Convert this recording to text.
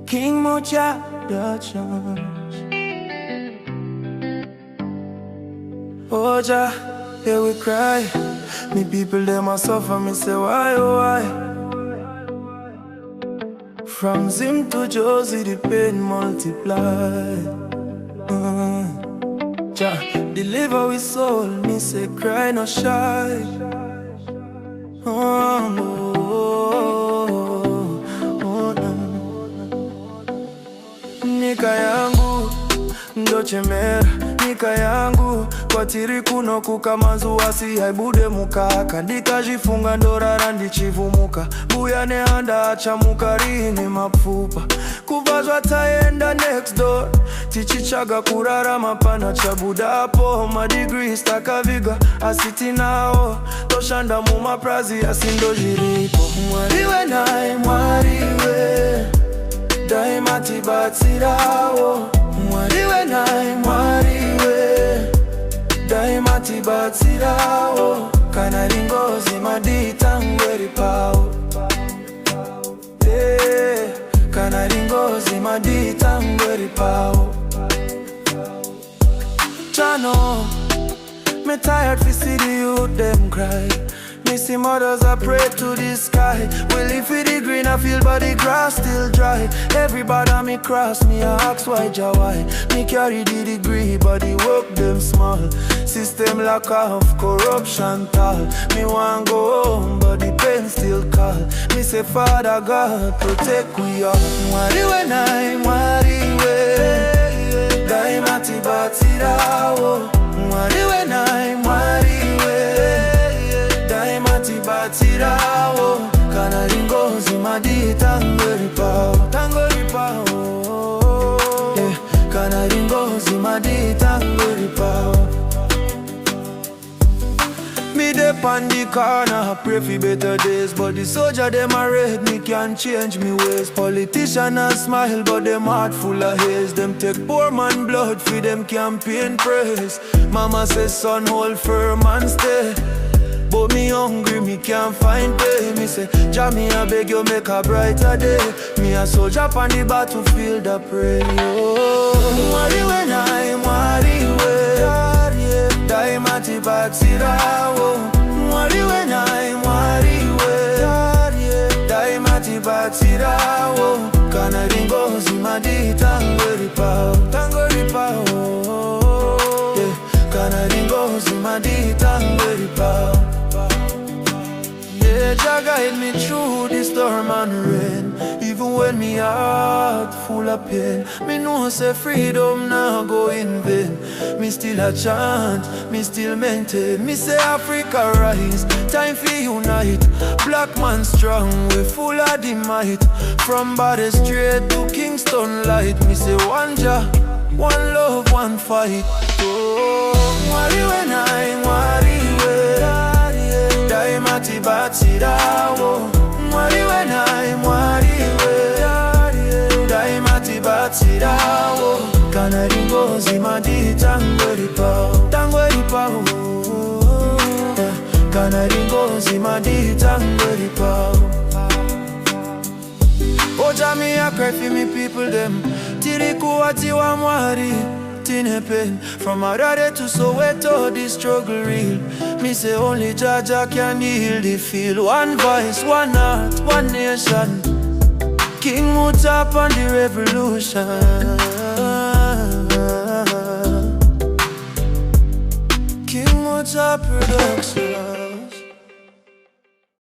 King Muchah, the chance. Oh Jah, here we cry. Me people them a suffer, me say why, oh why? From Zim to Josie the pain multiply. Jah, deliver we soul, me say cry no shy. Nika yangu ndo chemera, nika yangu kwa tiri kuno kukamanzu wasi haibude mukaka ndikajifunga ndorara ndichivumuka buyane anda achamuka rini mapupa kuvazwa taenda next door tichichaga kurara mapana chabudapo madigri stakaviga asiti nao toshanda mumaprazi asindo jiripo mwariwe nae mwariwe daima tibatsirawo mwariwe nae mwariwe daima tibatsirawo kana ringozi madita ngweri pao kana ringozi madita ngweri pao Chano, me tired fi see the youth them cry. Me see mothers I pray to the sky. Well if it the green I feel but the grass still dry. Everybody me cross me I ask why Jah why. Me carry the degree but the work them small. System lack of corruption tall. Me want go home but the pain still call. Me say Father God protect we all. Mwariwe nae mwariwe daima tibatsirawo mwariwe nae mwariwe daima tibatsirawo kana ringozi madita ngweri pao tangori pao kana ringozi madita ngweri pao. Me dep on the corner, pray for better days. But the soldier them a red, me can't change me ways. Politician a smile, but them heart full of haze. Them take poor man blood for them campaign praise. Mama says son hold firm and stay. But me hungry, me can't find pay. Me say, Jah me I beg you make a brighter day. Me a soldier on the battlefield I pray. Oh, mwariwe nae mwariwe daima tibatsirawo mwariwe nae mwariwe daima tibatsirawo kana ringozi madita ngweri pao tangori pao kana ringozi madita ngweri pao. Jah guide me through the storm and rain. Even when me heart full of pain, me know say freedom now go in vain. Me still a chant, me still maintain. Me say Africa rise, time for unite. Black man strong, we full of the might. From Body straight to Kingston light. Me say one Jah, one love, one fight. Oh, mwariwe nae mwariwe daima tibatsirawo mwariwe nae mwariwe daima tibatsirawo kana ringozi madita ngweri pao tangweri pao kana ringozi madita ngweri pao. Oh Jah me a cry for me people them tirikuwati wa Mwari tine pain from Harare to Soweto the struggle real. Me say only Jah Jah can heal the feel. One voice, one heart, one nation. King Muchah on the revolution. King Muchah production.